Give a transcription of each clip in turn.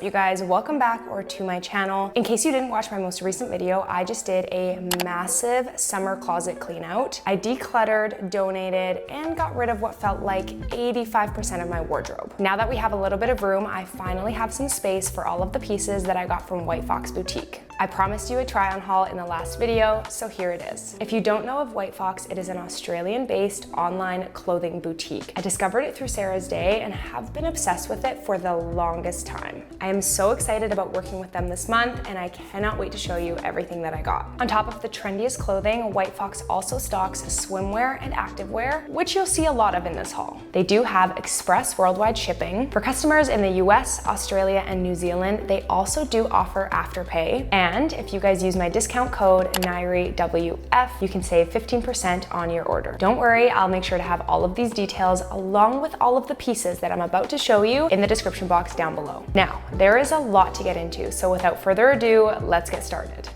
up, you guys? Welcome back to my channel. In case you didn't watch my most recent video, I just did a massive summer closet clean out. I decluttered, donated, and got rid of what felt like 85% of my wardrobe. Now that we have a little bit of room, I finally have some space for all of the pieces that I got from White Fox Boutique. I promised you a try on haul in the last video, so here it is. If you don't know of White Fox, it is an Australian-based online clothing boutique. I discovered it through Sarah's Day and have been obsessed with it for the longest time. I am so excited about working with them this month, and I cannot wait to show you everything that I got. On top of the trendiest clothing, White Fox also stocks swimwear and activewear, which you'll see a lot of in this haul. They do have express worldwide shipping. For customers in the US, Australia, and New Zealand, they also do offer Afterpay. And if you guys use my discount code NAIREEWF, you can save 15% on your order. Don't worry, I'll make sure to have all of these details along with all of the pieces that I'm about to show you in the description box down below. Now, there is a lot to get into, so without further ado, let's get started.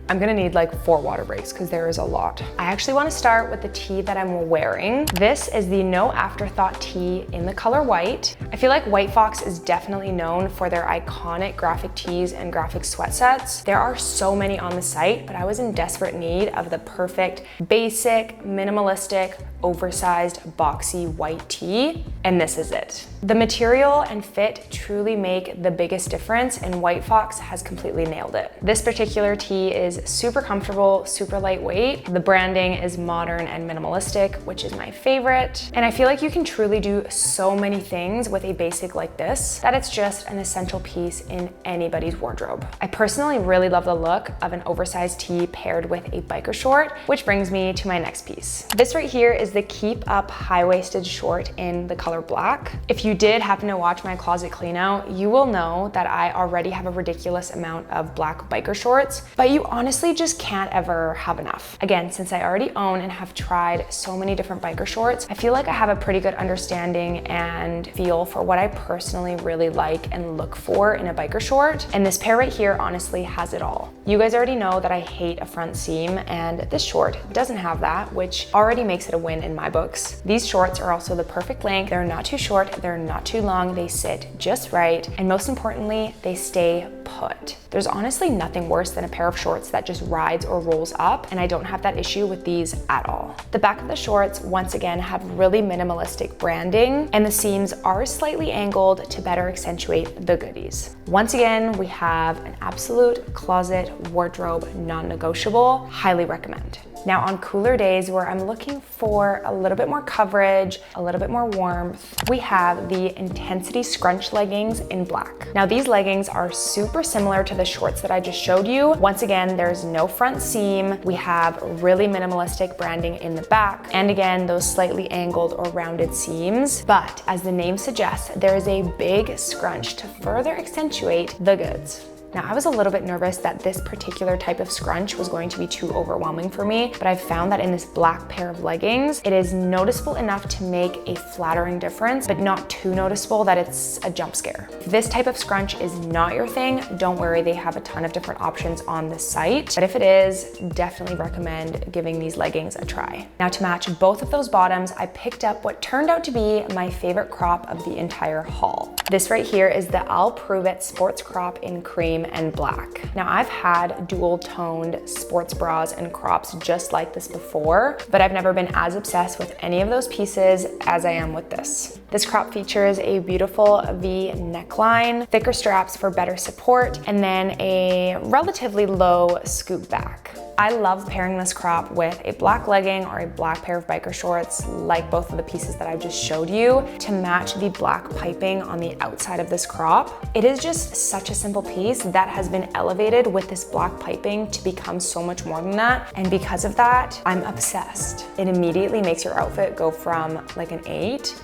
I'm gonna need like 4 water breaks because there is a lot. I actually want to start with the tee that I'm wearing. This is the No Afterthought tee in the color white. I feel like White Fox is definitely known for their iconic graphic tees and graphic sweat sets. There are so many on the site, but I was in desperate need of the perfect, basic, minimalistic, oversized, boxy white tee, and this is it. The material and fit truly make the biggest difference, and White Fox has completely nailed it. This particular tee is super comfortable, super lightweight. The branding is modern and minimalistic, which is my favorite. And I feel like you can truly do so many things with a basic like this, that it's just an essential piece in anybody's wardrobe. I personally really love the look of an oversized tee paired with a biker short, which brings me to my next piece. This right here is the Keep Up high-waisted short in the color black. If you did happen to watch my closet clean out, you will know that I already have a ridiculous amount of black biker shorts, but you honestly just can't ever have enough. Again, since I already own and have tried so many different biker shorts, I feel like I have a pretty good understanding and feel for what I personally really like and look for in a biker short, and this pair right here honestly has it all. You guys already know that I hate a front seam, and this short doesn't have that, which already makes it a win in my books. These shorts are also the perfect length. They're not too short, they're not too long, they sit just right, and most importantly, they stay put. There's honestly nothing worse than a pair of shorts that just rides or rolls up, and I don't have that issue with these at all. The back of the shorts, once again, have really minimalistic branding, and the seams are slightly angled to better accentuate the goodies. Once again, we have an absolute closet wardrobe non-negotiable. Highly recommend. Now on cooler days where I'm looking for a little bit more coverage, a little bit more warmth, we have the Intensity Scrunch leggings in black. Now these leggings are super similar to the shorts that I just showed you. Once again, there's no front seam. We have really minimalistic branding in the back. And again, those slightly angled or rounded seams. But as the name suggests, there is a big scrunch to further accentuate the goods. Now, I was a little bit nervous that this particular type of scrunch was going to be too overwhelming for me, but I've found that in this black pair of leggings, it is noticeable enough to make a flattering difference, but not too noticeable that it's a jump scare. If this type of scrunch is not your thing, don't worry, they have a ton of different options on the site, but if it is, definitely recommend giving these leggings a try. Now, to match both of those bottoms, I picked up what turned out to be my favorite crop of the entire haul. This right here is the I'll Prove It sports crop in cream and black. Now I've had dual toned sports bras and crops just like this before, but I've never been as obsessed with any of those pieces as I am with this. This crop features a beautiful V neckline, thicker straps for better support, and then a relatively low scoop back. I love pairing this crop with a black legging or a black pair of biker shorts, like both of the pieces that I just showed you, to match the black piping on the outside of this crop. It is just such a simple piece that has been elevated with this black piping to become so much more than that. And because of that, I'm obsessed. It immediately makes your outfit go from like an 8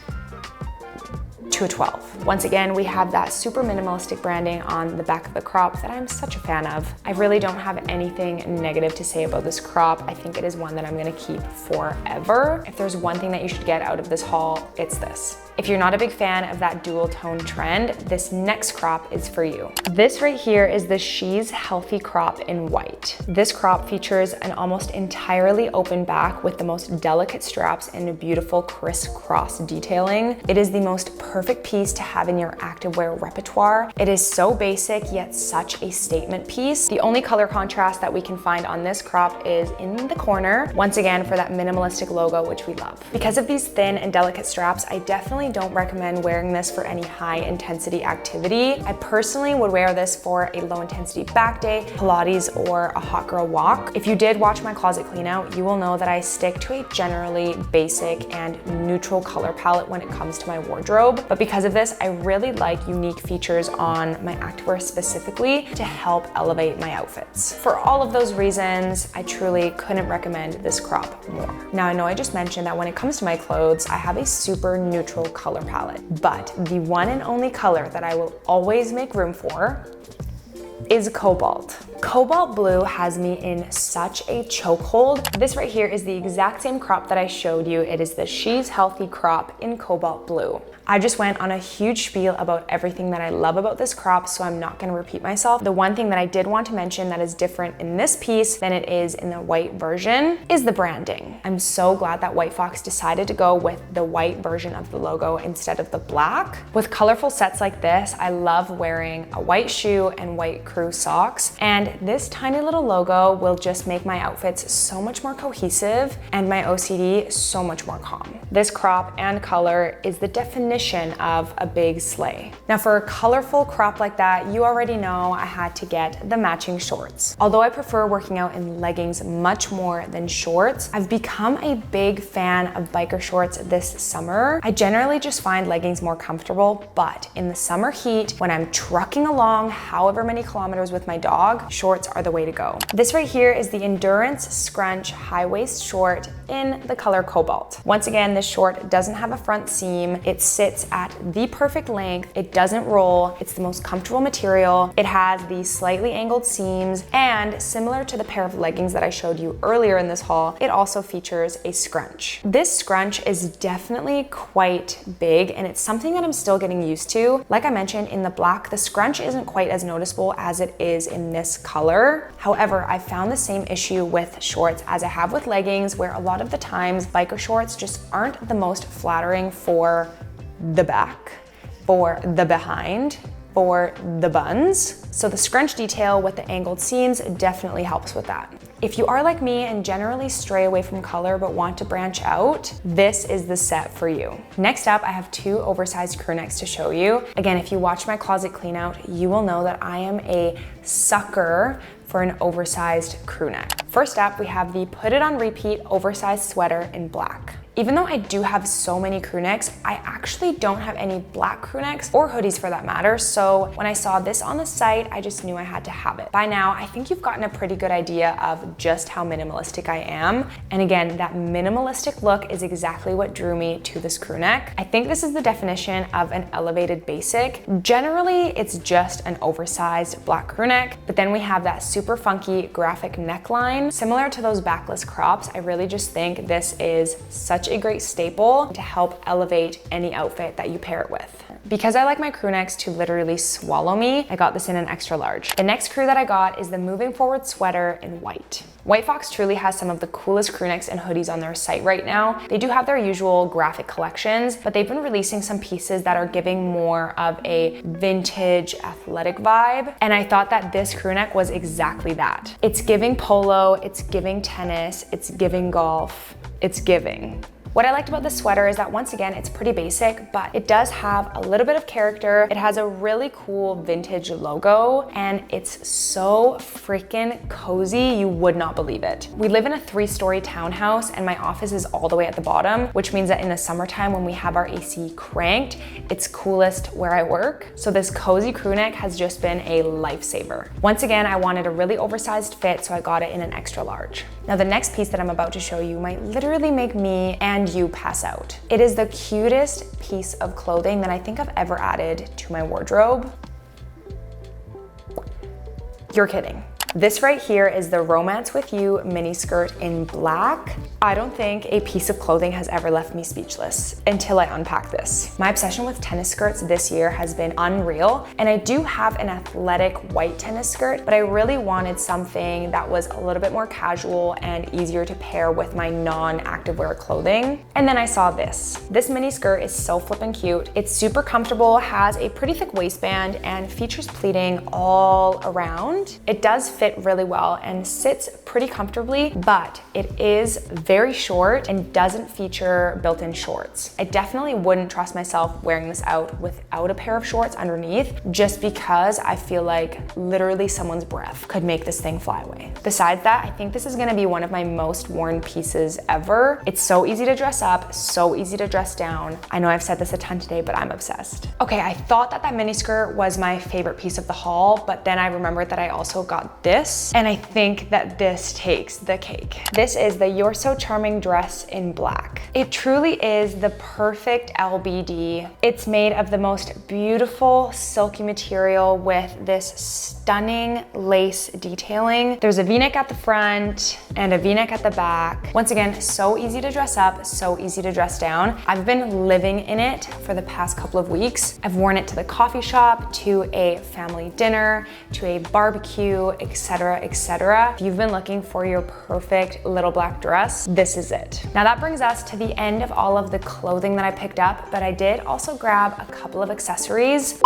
to a 12. Once again, we have that super minimalistic branding on the back of the crop that I'm such a fan of. I really don't have anything negative to say about this crop. I think it is one that I'm gonna keep forever. If there's one thing that you should get out of this haul, it's this. If you're not a big fan of that dual tone trend, this next crop is for you. This right here is the She's Healthy Crop in white. This crop features an almost entirely open back with the most delicate straps and a beautiful crisscross detailing. It is the most perfect piece to have in your activewear repertoire. It is so basic, yet such a statement piece. The only color contrast that we can find on this crop is in the corner, once again for that minimalistic logo, which we love. Because of these thin and delicate straps, I definitely don't recommend wearing this for any high intensity activity. I personally would wear this for a low intensity back day, Pilates, or a hot girl walk. If you did watch my closet clean out, you will know that I stick to a generally basic and neutral color palette when it comes to my wardrobe. But because of this, I really like unique features on my activewear specifically to help elevate my outfits. For all of those reasons, I truly couldn't recommend this crop more. Now, I know I just mentioned that when it comes to my clothes, I have a super neutral color palette, but the one and only color that I will always make room for is Cobalt. Cobalt blue has me in such a chokehold. This right here is the exact same crop that I showed you. It is the She's Healthy crop in Cobalt blue. I just went on a huge spiel about everything that I love about this crop, so I'm not gonna repeat myself. The one thing that I did want to mention that is different in this piece than it is in the white version is the branding. I'm so glad that White Fox decided to go with the white version of the logo instead of the black. With colorful sets like this, I love wearing a white shoe and white crew socks, and this tiny little logo will just make my outfits so much more cohesive and my OCD so much more calm. This crop and color is the definition of a big sleigh. Now, for a colorful crop like that, you already know I had to get the matching shorts. Although I prefer working out in leggings much more than shorts, I've become a big fan of biker shorts this summer. I generally just find leggings more comfortable, but in the summer heat, when I'm trucking along however many kilometers with my dog, shorts are the way to go. This right here is the Endurance Scrunch high waist short in the color Cobalt. Once again, this short doesn't have a front seam. It sits at the perfect length. It doesn't roll. It's the most comfortable material. It has the slightly angled seams, and similar to the pair of leggings that I showed you earlier in this haul, it also features a scrunch. This scrunch is definitely quite big, and it's something that I'm still getting used to. Like I mentioned, in the black, the scrunch isn't quite as noticeable as it is in this color. However, I found the same issue with shorts as I have with leggings, where a lot of the times biker shorts just aren't the most flattering for the back, for the behind, for the buns. So the scrunch detail with the angled seams definitely helps with that. If you are like me and generally stray away from color but want to branch out, this is the set for you. Next up, I have two oversized crew necks to show you. Again, if you watch my closet clean out, you will know that I am a sucker for an oversized crew neck. First up, we have the Put It On Repeat oversized sweater in black. Even though I do have so many crew necks, I actually don't have any black crew necks or hoodies for that matter. So when I saw this on the site, I just knew I had to have it. By now, I think you've gotten a pretty good idea of just how minimalistic I am. And again, that minimalistic look is exactly what drew me to this crew neck. I think this is the definition of an elevated basic. Generally, it's just an oversized black crew neck, but then we have that super funky graphic neckline. Similar to those backless crops, I really just think this is such a great staple to help elevate any outfit that you pair it with. Because I like my crew necks to literally swallow me, I got this in an extra large. The next crew that I got is the Moving Forward sweater in white. White Fox truly has some of the coolest crew necks and hoodies on their site right now. They do have their usual graphic collections, but they've been releasing some pieces that are giving more of a vintage athletic vibe. And I thought that this crew neck was exactly that. It's giving polo, it's giving tennis, it's giving golf, it's giving. What I liked about this sweater is that once again, it's pretty basic, but it does have a little bit of character. It has a really cool vintage logo, and it's so freaking cozy, you would not believe it. We live in a 3-story townhouse, and my office is all the way at the bottom, which means that in the summertime when we have our AC cranked, it's coolest where I work. So this cozy crew neck has just been a lifesaver. Once again, I wanted a really oversized fit, so I got it in an extra large. Now the next piece that I'm about to show you might literally make me and you pass out. It is the cutest piece of clothing that I think I've ever added to my wardrobe. You're kidding. This right here is the Romance With You mini skirt in black. I don't think a piece of clothing has ever left me speechless until I unpack this. My obsession with tennis skirts this year has been unreal, and I do have an athletic white tennis skirt, but I really wanted something that was a little bit more casual and easier to pair with my non-activewear clothing. And then I saw this. This mini skirt is so flippin' cute. It's super comfortable, has a pretty thick waistband, and features pleating all around. It does fit really well and sits pretty comfortably, but it is very short and doesn't feature built-in shorts. I definitely wouldn't trust myself wearing this out without a pair of shorts underneath, just because I feel like literally someone's breath could make this thing fly away. Besides that, I think this is gonna be one of my most worn pieces ever. It's so easy to dress up, so easy to dress down. I know I've said this a ton today, but I'm obsessed. Okay, I thought that mini skirt was my favorite piece of the haul, but then I remembered that I also got this, and I think that this takes the cake. This is the You're So Charming dress in black. It truly is the perfect LBD. It's made of the most beautiful silky material with this stunning lace detailing. There's a V-neck at the front and a V-neck at the back. Once again, so easy to dress up, so easy to dress down. I've been living in it for the past couple of weeks. I've worn it to the coffee shop, to a family dinner, to a barbecue, etc., etc. If you've been looking for your perfect little black dress, this is it. Now that brings us to the end of all of the clothing that I picked up, but I did also grab a couple of accessories.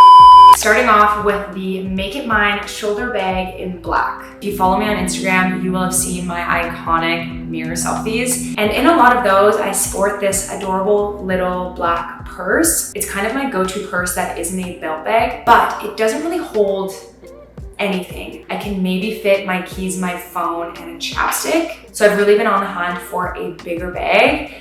Starting off with the Make It Mine shoulder bag in black. If you follow me on Instagram, you will have seen my iconic mirror selfies. And in a lot of those, I sport this adorable little black purse. It's kind of my go-to purse that isn't a belt bag, but it doesn't really hold anything. I can maybe fit my keys, my phone, and a chapstick. So I've really been on the hunt for a bigger bag,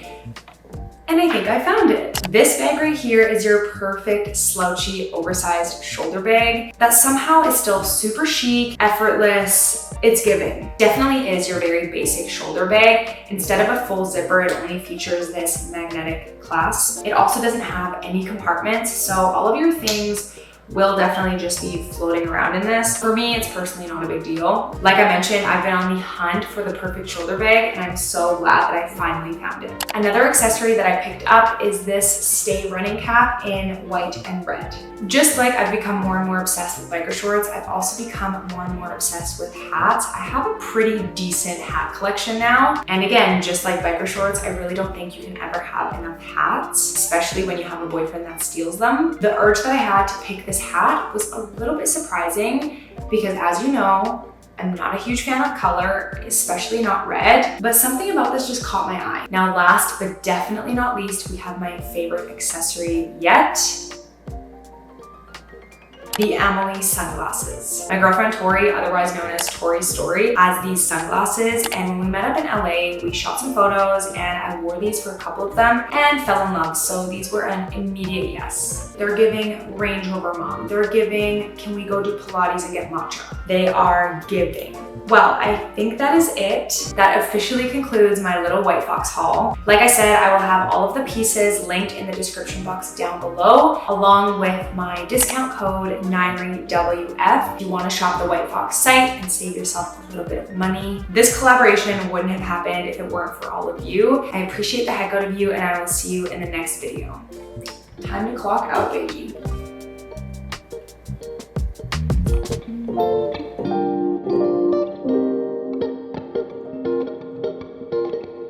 and I think I found it. This bag right here is your perfect slouchy, oversized shoulder bag that somehow is still super chic, effortless. It's giving. Definitely is your very basic shoulder bag. Instead of a full zipper, it only features this magnetic clasp. It also doesn't have any compartments, so all of your things will definitely just be floating around in this. For me, it's personally not a big deal. Like I mentioned, I've been on the hunt for the perfect shoulder bag, and I'm so glad that I finally found it. Another accessory that I picked up is this Stay running cap in white and red. Just like I've become more and more obsessed with biker shorts, I've also become more and more obsessed with hats. I have a pretty decent hat collection now. And again, just like biker shorts, I really don't think you can ever have enough hats, especially when you have a boyfriend that steals them. The urge that I had to pick this hat was a little bit surprising because, as you know, I'm not a huge fan of color, especially not red, but something about this just caught my eye. Now, last but definitely not least, we have my favorite accessory yet, the Amalie sunglasses. My girlfriend Tori, otherwise known as Tori's Story, has these sunglasses, and when we met up in LA, we shot some photos and I wore these for a couple of them and fell in love, so these were an immediate yes. They're giving Range Rover mom. They're giving, can we go do Pilates and get matcha? They are giving. Well, I think that is it. That officially concludes my little White Fox haul. Like I said, I will have all of the pieces linked in the description box down below, along with my discount code nairee_WF if you want to shop the White Fox site and save yourself a little bit of money. This collaboration wouldn't have happened if it weren't for all of you. I appreciate the heck out of you, and I will see you in the next video. Time to clock out, baby.